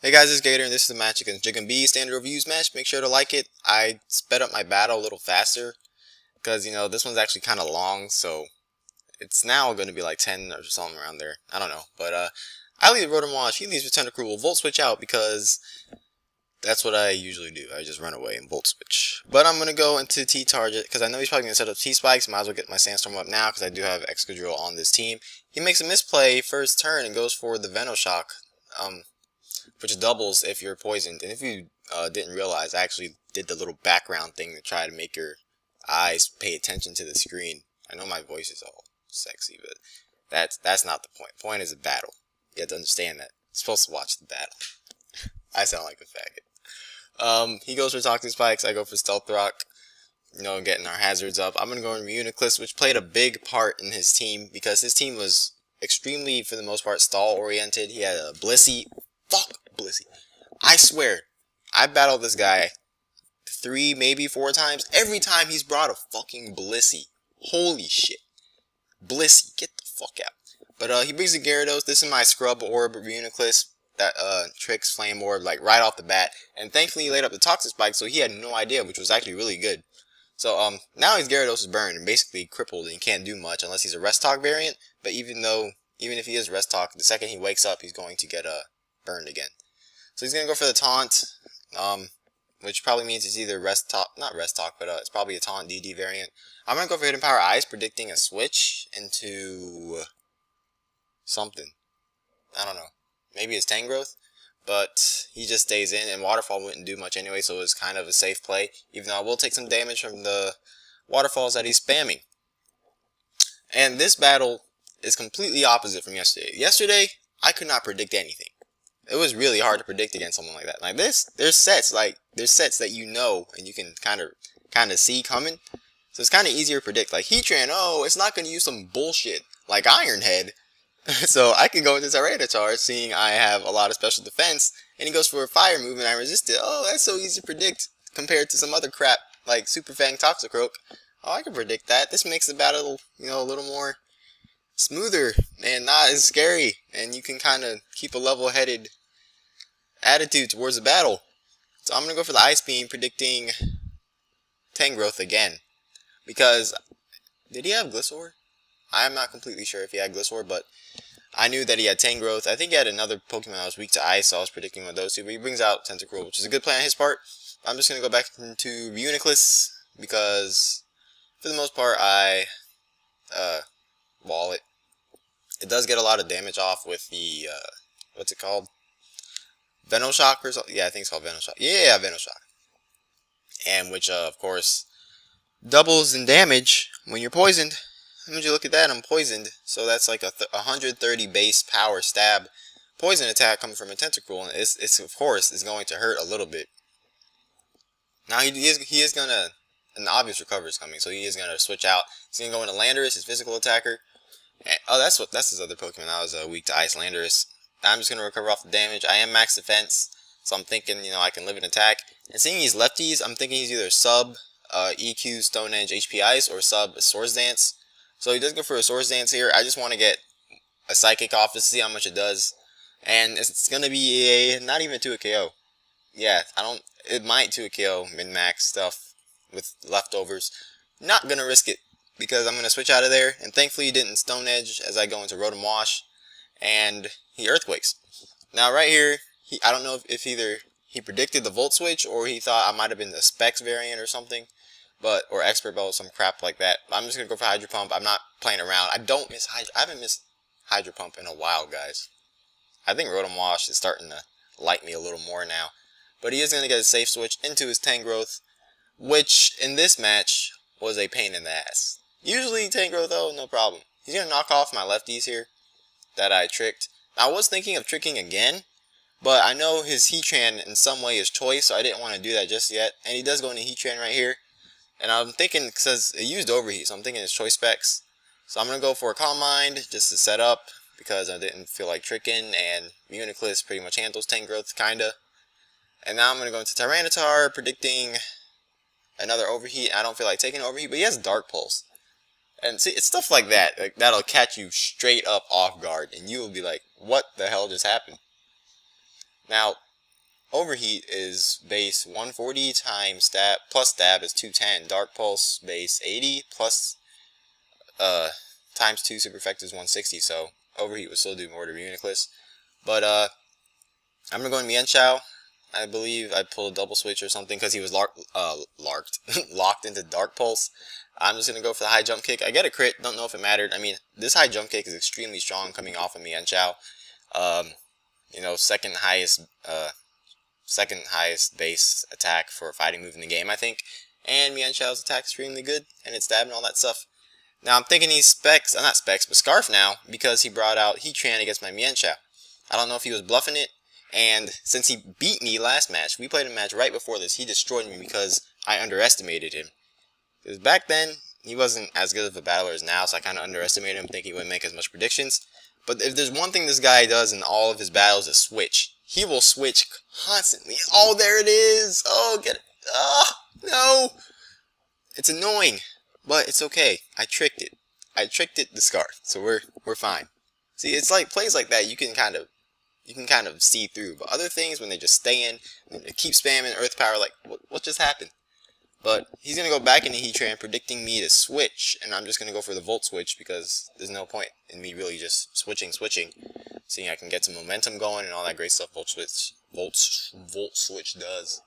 Hey guys, it's Gator, and this is the match against Jigamb standard reviews match. Make sure to like it. I sped up my battle a little faster because this one's actually kind of long, so it's now going to be like 10 or something around there. I don't know, but I leave Rotom Wash. He leaves with Tentacruel. We'll Volt Switch out because that's what I usually do. I just run away and Volt Switch. But I'm going to go into T-Target because I know he's probably going to set up T-Spikes. Might as well get my Sandstorm up now because I do have itzGator on this team. He makes a misplay first turn and goes for the Venoshock. Which doubles if you're poisoned. And if you didn't realize, I actually did the little background thing to try to make your eyes pay attention to the screen. I know my voice is all sexy, but that's not the point. The point is a battle. You have to understand that. You're supposed to watch the battle. I sound like a faggot. He goes for Toxic Spikes. I go for Stealth Rock. Getting our hazards up. I'm going to go in Uniclus, which played a big part in his team because his team was extremely, for the most part, stall-oriented. He had a Blissey. Fuck Blissey. I swear, I battled this guy 3, maybe 4 times. Every time he's brought a fucking Blissey. Holy shit. Blissey, get the fuck out. But he brings a Gyarados. This is my Scrub Orb Uniclus that tricks Flame Orb like right off the bat. And thankfully he laid up the Toxic Spike, so he had no idea, which was actually really good. So now his Gyarados is burned and basically crippled and he can't do much unless he's a Rest Talk variant. But even if he is Rest Talk, the second he wakes up, he's going to get burned again. So he's going to go for the Taunt, which probably means it's either not Rest Talk, but it's probably a Taunt DD variant. I'm going to go for Hidden Power Ice, predicting a switch into something. I don't know. Maybe it's Tangrowth, but he just stays in, and Waterfall wouldn't do much anyway, so it's kind of a safe play, even though I will take some damage from the Waterfalls that he's spamming. And this battle is completely opposite from yesterday. Yesterday, I could not predict anything. It was really hard to predict against someone like that. Like this, there's sets that and you can kind of see coming. So it's kind of easier to predict. Like Heatran, it's not going to use some bullshit like Iron Head. So I can go into Tyranitar, seeing I have a lot of special defense, and he goes for a fire move and I resist it. Oh, that's so easy to predict compared to some other crap like Super Fang Toxicroak. Oh, I can predict that. This makes the battle, a little more smoother and not as scary, and you can kind of keep a level-headed attitude towards the battle. So I'm going to go for the Ice Beam, predicting Tangrowth again. Because, did he have Gliscor? I am not completely sure if he had Gliscor, but I knew that he had Tangrowth. I think he had another Pokemon that was weak to Ice, so I was predicting one of those two. But he brings out Tentacruel, which is a good play on his part. I'm just going to go back into Uniclus, because for the most part, I wall it. It does get a lot of damage off with the, what's it called? Venoshock or something? Yeah, I think it's called Venoshock. Yeah, Venoshock. And which, of course, doubles in damage when you're poisoned. When you look at that, I'm poisoned. So that's like a 130 base power stab poison attack coming from a Tentacruel. And it's of course, is going to hurt a little bit. Now, he is going to, an obvious recovery is coming, so he is going to switch out. He's going to go into Landorus, his physical attacker. And, that's his other Pokemon that was weak to Ice, Landorus. I'm just going to recover off the damage. I am max defense, so I'm thinking, I can live an attack. And seeing he's lefties, I'm thinking he's either sub EQ, Stone Edge, HP Ice, or sub Swords Dance. So he does go for a Swords Dance here. I just want to get a Psychic off to see how much it does. And it's going to be not even to a KO. Yeah, it might to a KO, min-max stuff with leftovers. Not going to risk it, because I'm going to switch out of there. And thankfully he didn't Stone Edge as I go into Rotom Wash. And he Earthquakes. Now right here, I don't know if either he predicted the Volt Switch or he thought I might have been the Specs variant or something, or Expert Belt, some crap like that. I'm just gonna go for Hydro Pump. I'm not playing around. I haven't missed Hydro Pump in a while, guys. I think Rotom Wash is starting to like me a little more now. But he is gonna get a safe switch into his Tangrowth, which in this match was a pain in the ass. Usually Tangrowth though, no problem. He's gonna knock off my lefties here that I tricked. I was thinking of tricking again, but I know his Heatran in some way is choice, so I didn't want to do that just yet. And he does go into Heatran right here. And I'm thinking, because it used Overheat, so I'm thinking it's choice specs. So I'm going to go for a Calm Mind just to set up, because I didn't feel like tricking, and Uniclus pretty much handles Tangrowth, kinda. And now I'm going to go into Tyranitar, predicting another Overheat. I don't feel like taking Overheat, but he has Dark Pulse. And see, it's stuff like that. Like, that'll catch you straight up off guard. And you will be like, what the hell just happened? Now, Overheat is base 140 times stab plus stab is 210. Dark Pulse base 80 plus times 2 super effective is 160. So Overheat would still do more to Reuniclus. But I'm gonna go in Mian Chao. I believe I pulled a double switch or something because he was locked into Dark Pulse. I'm just gonna go for the high jump kick. I get a crit. Don't know if it mattered. I mean, this high jump kick is extremely strong coming off of Mian Chao. You know, second highest base attack for a fighting move in the game, I think. And Mian Chao's attack is extremely good, and it's stabbing all that stuff. Now I'm thinking he's specs, not specs, but Scarf now because he brought out Heatran against my Mian Chao. I don't know if he was bluffing it. And since he beat me last match, we played a match right before this, he destroyed me because I underestimated him. Because back then, he wasn't as good of a battler as now, so I kind of underestimated him, thinking he wouldn't make as much predictions. But if there's one thing this guy does in all of his battles is switch. He will switch constantly. Oh, there it is! Oh, get it! Oh, no! It's annoying, but it's okay. I tricked it. I tricked it to Scarf, so we're fine. See, it's like plays like that you can kind of see through, but other things when they just stay in, and they keep spamming Earth Power, like what just happened? But he's gonna go back into Heatran, predicting me to switch, and I'm just gonna go for the Volt Switch because there's no point in me really just switching, seeing I can get some momentum going and all that great stuff Volt Switch does.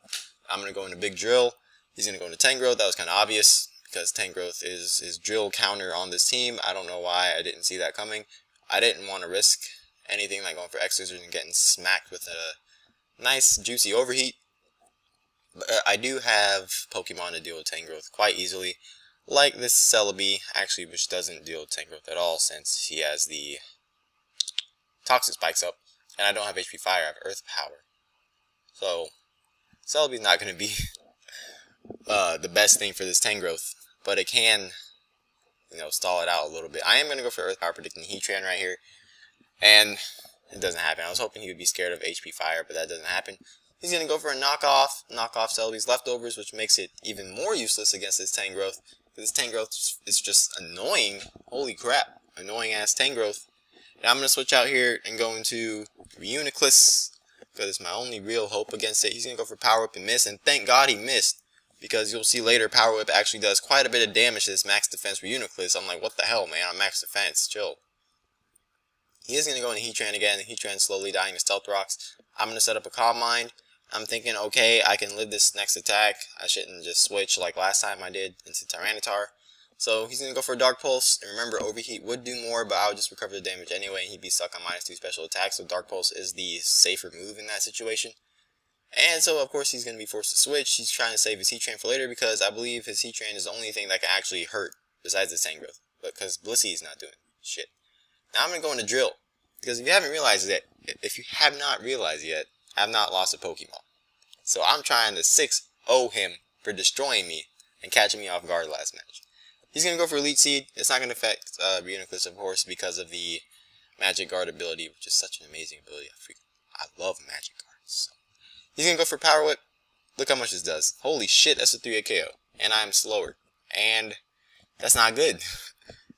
I'm gonna go into Big Drill. He's gonna go into Tangrowth. That was kind of obvious because Tangrowth is his drill counter on this team. I don't know why I didn't see that coming. I didn't want to risk anything like going for X-Scissors and getting smacked with a nice juicy overheat. But I do have Pokemon to deal with Tangrowth quite easily, like this Celebi, actually, which doesn't deal with Tangrowth at all since he has the Toxic Spikes up, and I don't have HP Fire, I have Earth Power. So Celebi's not going to be the best thing for this Tangrowth, but it can, you know, stall it out a little bit. I am going to go for Earth Power, predicting Heatran right here. And it doesn't happen. I was hoping he would be scared of HP Fire, but that doesn't happen. He's going to go for a knock off Celebi's leftovers, which makes it even more useless against this Tangrowth. This Tangrowth is just annoying. Holy crap. Annoying ass Tangrowth. Now I'm going to switch out here and go into Reuniclus, because it's my only real hope against it. He's going to go for Power Whip and miss, and thank God he missed, because you'll see later Power Whip actually does quite a bit of damage to this max defense Reuniclus. I'm like, what the hell, man? I'm max defense. Chill. He is going to go into Heatran again, and Heatran slowly dying to Stealth Rocks. I'm going to set up a Calm Mind. I'm thinking, okay, I can live this next attack. I shouldn't just switch like last time I did into Tyranitar. So he's going to go for a Dark Pulse. And remember, Overheat would do more, but I would just recover the damage anyway, and he'd be stuck on -2 special attack. So Dark Pulse is the safer move in that situation. And so, of course, he's going to be forced to switch. He's trying to save his Heatran for later because I believe his Heatran is the only thing that can actually hurt besides the Tangrowth. But because Blissey is not doing shit. Now I'm going to go into Drill, because if you haven't realized it, if you have not realized yet, I have not lost a Pokemon. So I'm trying to 6-0 him for destroying me and catching me off guard last match. He's going to go for Elite Seed. It's not going to affect Reuniclus, of course, because of the Magic Guard ability, which is such an amazing ability. I love Magic Guards. So he's going to go for Power Whip. Look how much this does. Holy shit, that's a 3-hit KO. And I'm slower. And that's not good.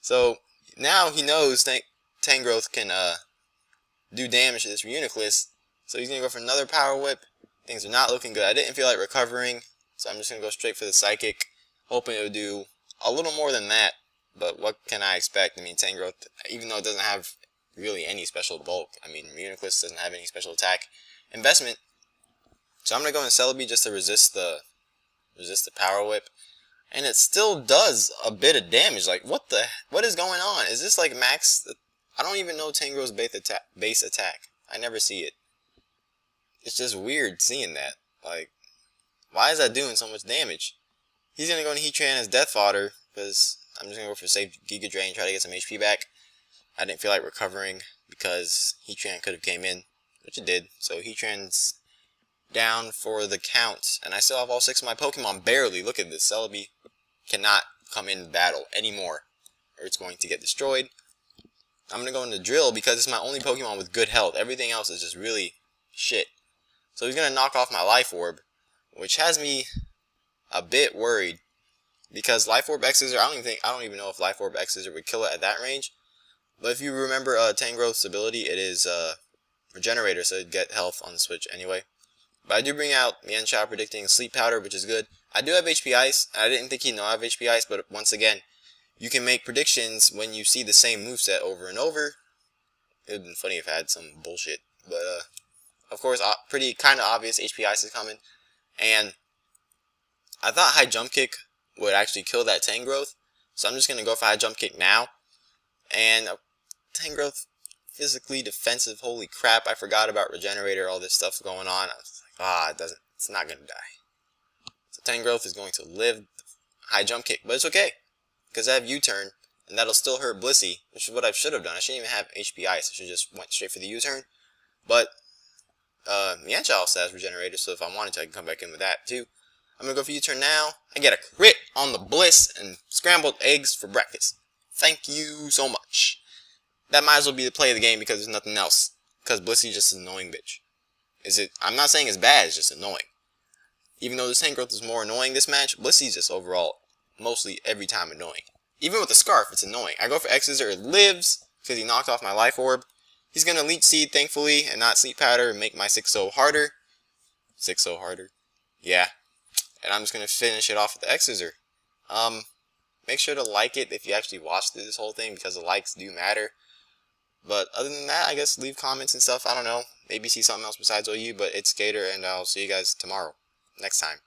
So now he knows Tangrowth can do damage to this Reuniclus, so he's going to go for another Power Whip. Things are not looking good. I didn't feel like recovering, so I'm just going to go straight for the Psychic, hoping it would do a little more than that, but what can I expect? I mean, Tangrowth, even though it doesn't have really any special bulk, I mean, Reuniclus doesn't have any special attack investment, so I'm going to go in Celebi just to resist the Power Whip, and it still does a bit of damage. Like, what is going on? Is this like max? I don't even know Tangrowth's base attack. I never see it. It's just weird seeing that. Like, why is that doing so much damage? He's going to go into Heatran as Death Fodder, because I'm just going to go for Save Giga Drain, try to get some HP back. I didn't feel like recovering, because Heatran could have came in, which it did. So Heatran's down for the count, and I still have all 6 of my Pokemon, barely. Look at this, Celebi cannot come in battle anymore, or it's going to get destroyed. I'm going to go into Drill, because it's my only Pokemon with good health. Everything else is just really shit. So he's going to knock off my Life Orb, which has me a bit worried, because Life Orb X-Scissor, I don't even know if Life Orb X-Scissor would kill it at that range. But if you remember Tangrowth's ability, it is Regenerator, so it'd get health on the switch anyway. But I do bring out Mienshao predicting Sleep Powder, which is good. I do have HP Ice. I didn't think he'd know I have HP Ice, but once again, you can make predictions when you see the same moveset over and over. It would have been funny if I had some bullshit. But, of course, pretty kind of obvious HP Ice is coming. And I thought High Jump Kick would actually kill that Tangrowth. So I'm just going to go for High Jump Kick now. And Tangrowth, physically defensive, holy crap, I forgot about Regenerator, all this stuff going on. I was like, it's not going to die. So Tangrowth is going to live High Jump Kick, but it's okay, because I have U-Turn, and that'll still hurt Blissey, which is what I should have done. I shouldn't even have HP Ice, I should just went straight for the U-Turn. But, Mienshao also has Regenerator, so if I wanted to, I can come back in with that, too. I'm going to go for U-Turn now. I get a crit on the Bliss and scrambled eggs for breakfast. Thank you so much. That might as well be the play of the game because there's nothing else. Because Blissey's just an annoying bitch. I'm not saying it's bad, it's just annoying. Even though this Tangrowth is more annoying this match, Blissey's just overall, mostly every time annoying. Even with the Scarf, it's annoying. I go for itzGator, it lives, because he knocked off my Life Orb. He's going to Leech Seed, thankfully, and not Sleep Powder, and make my 6-0 harder. 6-0 harder? Yeah. And I'm just going to finish it off with the itzGator. Make sure to like it if you actually watched this whole thing, because the likes do matter. But other than that, I guess leave comments and stuff. I don't know. Maybe see something else besides OU, but itzGator, and I'll see you guys tomorrow. Next time.